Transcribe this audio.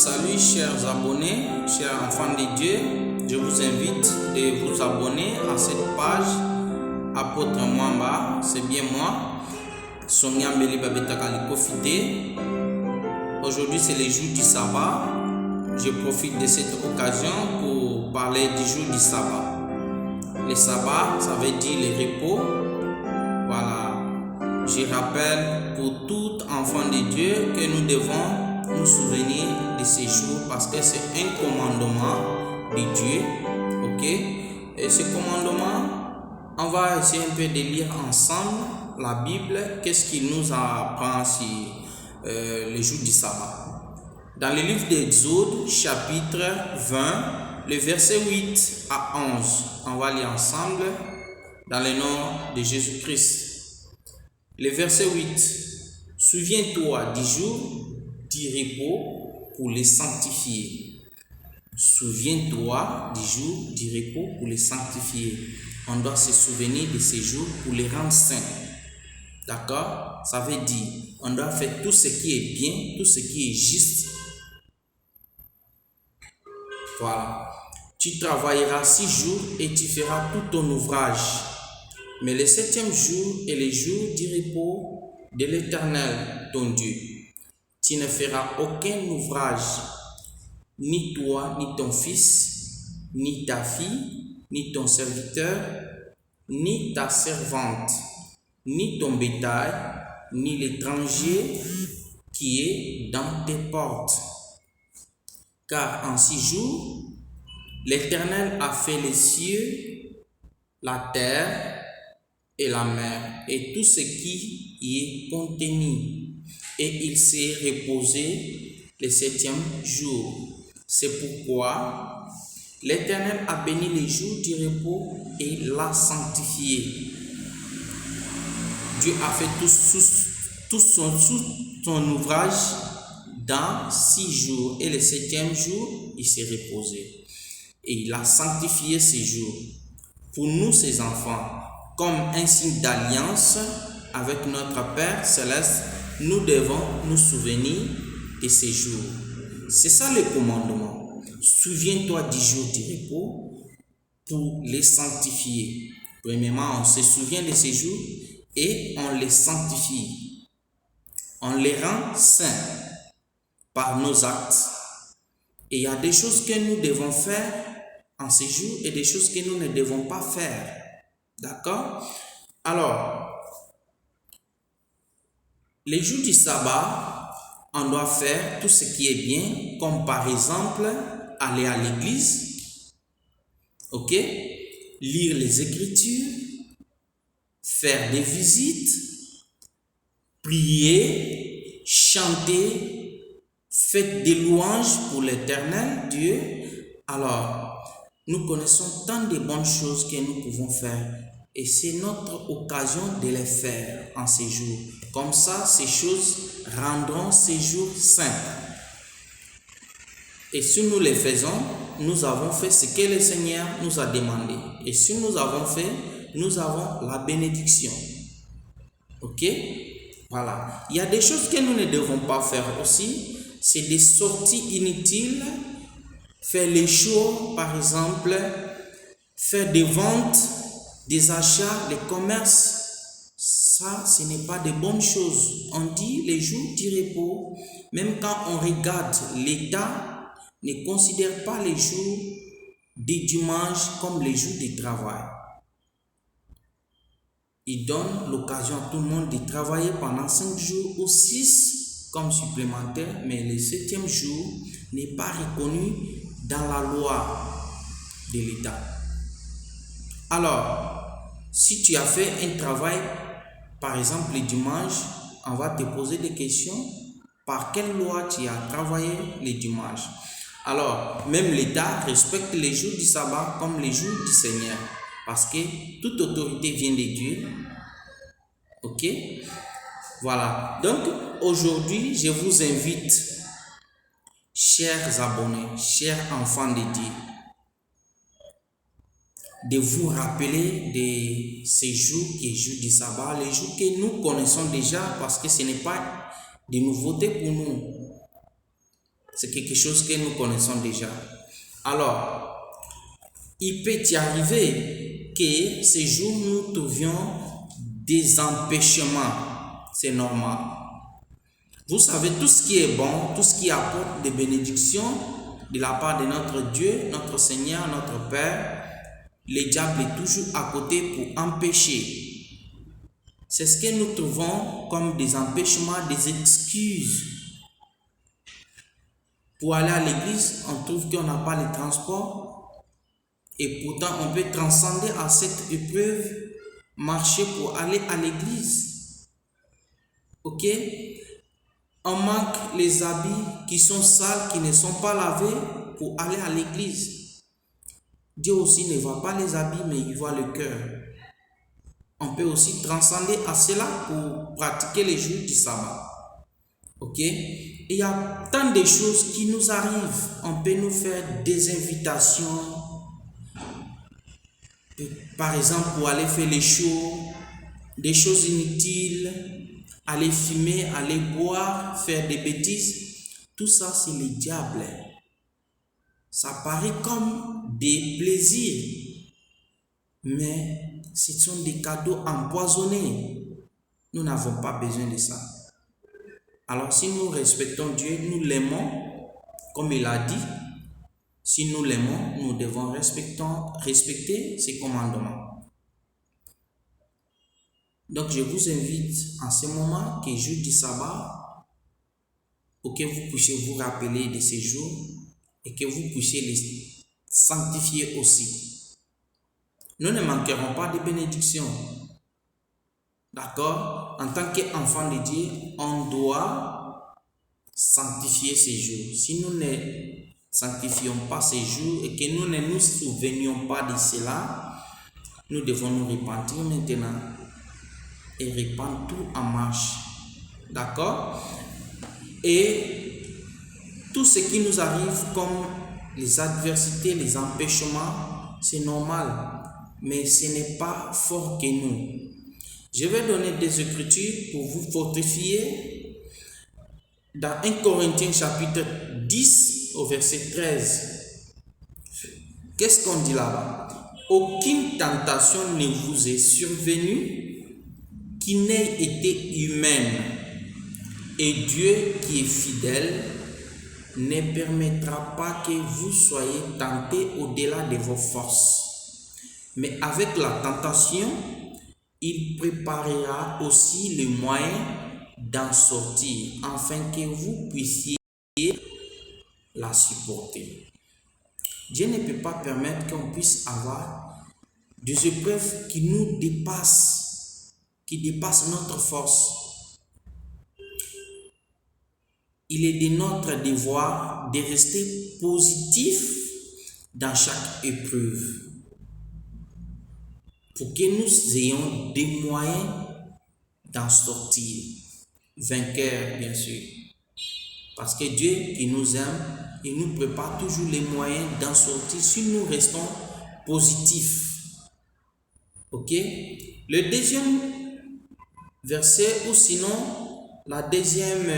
Salut chers abonnés, chers enfants de Dieu, je vous invite de vous abonner à cette page Apôtre Mwamba, c'est bien moi, Sonia Mbeli Babeta Kofite. Aujourd'hui c'est le jour du sabbat, je profite de cette occasion pour parler du jour du sabbat. Le sabbat, ça veut dire le repos, voilà. Je rappelle pour tout enfant de Dieu que nous devons nous souvenir de ces jours parce que c'est un commandement de Dieu, ok? Et ce commandement, on va essayer un peu de lire ensemble la Bible, qu'est-ce qu'il nous apprend sur le jour du sabbat. Dans le livre d'Exode, chapitre 20, le verset 8 à 11, on va lire ensemble dans le nom de Jésus-Christ. Le verset 8, souviens-toi du jour du repos pour les sanctifier. Souviens-toi du jour du repos pour les sanctifier. On doit se souvenir de ces jours pour les rendre saints. D'accord? Ça veut dire, on doit faire tout ce qui est bien, tout ce qui est juste. Voilà. Tu travailleras 6 jours et tu feras tout ton ouvrage. Mais le 7e jour est le jour du repos de l'Éternel, ton Dieu. Tu ne feras aucun ouvrage, ni toi, ni ton fils, ni ta fille, ni ton serviteur, ni ta servante, ni ton bétail, ni l'étranger qui est dans tes portes. Car en 6 jours, l'Éternel a fait les cieux, la terre et la mer, et tout ce qui y est contenu. Et il s'est reposé le 7e jour. C'est pourquoi l'Éternel a béni les jours du repos et l'a sanctifié. Dieu a fait tout son ouvrage dans 6 jours. Et le 7e jour, il s'est reposé. Et il a sanctifié ces jours. Pour nous, ses enfants, comme un signe d'alliance avec notre Père Céleste, nous devons nous souvenir de ces jours. C'est ça le commandement. Souviens-toi du jour du repos pour les sanctifier. Premièrement, on se souvient de ces jours et on les sanctifie. On les rend saints par nos actes. Et il y a des choses que nous devons faire en ces jours et des choses que nous ne devons pas faire. D'accord? Alors, les jours du sabbat, on doit faire tout ce qui est bien, comme par exemple aller à l'église, ok, lire les Écritures, faire des visites, prier, chanter, faire des louanges pour l'Éternel Dieu. Alors, nous connaissons tant de bonnes choses que nous pouvons faire. Et c'est notre occasion de les faire en ces jours. Comme ça, ces choses rendront ces jours saints. Et si nous les faisons, nous avons fait ce que le Seigneur nous a demandé. Et si nous avons fait, nous avons la bénédiction. Ok? Voilà. Il y a des choses que nous ne devons pas faire aussi. C'est des sorties inutiles. Faire les shows, par exemple. Faire des ventes. Des achats, les commerces, ça, ce n'est pas de bonnes choses. On dit les jours du repos, même quand on regarde l'État, ne considère pas les jours des dimanches comme les jours de travail. Il donne l'occasion à tout le monde de travailler pendant 5 jours ou 6 comme supplémentaire, mais le 7e jour n'est pas reconnu dans la loi de l'État. Alors, si tu as fait un travail, par exemple le dimanche, on va te poser des questions. Par quelle loi tu as travaillé le dimanche? Alors, même l'État respecte les jours du sabbat comme les jours du Seigneur. Parce que toute autorité vient de Dieu. Ok? Voilà. Donc, aujourd'hui, je vous invite, chers abonnés, chers enfants de Dieu, de vous rappeler de ces jours qui est jour du sabbat, les jours que nous connaissons déjà parce que ce n'est pas de nouveauté pour nous. C'est quelque chose que nous connaissons déjà. Alors, il peut y arriver que ces jours nous trouvions des empêchements. C'est normal. Vous savez, tout ce qui est bon, tout ce qui apporte des bénédictions de la part de notre Dieu, notre Seigneur, notre Père, le diable est toujours à côté pour empêcher. C'est ce que nous trouvons comme des empêchements, des excuses. Pour aller à l'église, on trouve qu'on n'a pas le transport et pourtant on peut transcender à cette épreuve, marcher pour aller à l'église. Ok? On manque les habits qui sont sales, qui ne sont pas lavés pour aller à l'église. Dieu aussi ne voit pas les habits, mais il voit le cœur. On peut aussi transcender à cela pour pratiquer les jours du sabbat. Ok? Il y a tant de choses qui nous arrivent. On peut nous faire des invitations. Par exemple, pour aller faire les shows, des choses inutiles, aller fumer, aller boire, faire des bêtises. Tout ça, c'est le diable. Ça paraît comme des plaisirs, mais ce sont des cadeaux empoisonnés. Nous n'avons pas besoin de ça. Alors si nous respectons Dieu, nous l'aimons, comme il a dit, si nous l'aimons, nous devons respecter ses commandements. Donc je vous invite en ce moment, qui est jour du sabbat, pour que vous puissiez vous rappeler de ces jours et que vous puissiez les sanctifier aussi. Nous ne manquerons pas de bénédictions. D'accord? En tant qu'enfant de Dieu, on doit sanctifier ces jours. Si nous ne sanctifions pas ces jours et que nous ne nous souvenions pas de cela, nous devons nous repentir maintenant et répandre tout en marche. D'accord? Et tout ce qui nous arrive comme les adversités, les empêchements, c'est normal, mais ce n'est pas fort que nous. Je vais donner des écritures pour vous fortifier. Dans 1 Corinthiens chapitre 10 au verset 13. Qu'est-ce qu'on dit là-bas? Aucune tentation ne vous est survenue qui n'ait été humaine. Et Dieu qui est fidèle ne permettra pas que vous soyez tentés au-delà de vos forces. Mais avec la tentation, il préparera aussi le moyen d'en sortir, afin que vous puissiez la supporter. Dieu ne peut pas permettre qu'on puisse avoir des épreuves qui nous dépassent, qui dépassent notre force. Il est de notre devoir de rester positif dans chaque épreuve, pour que nous ayons des moyens d'en sortir, vainqueurs bien sûr. Parce que Dieu qui nous aime, il nous prépare toujours les moyens d'en sortir si nous restons positifs. Ok? Le deuxième verset, ou sinon la deuxième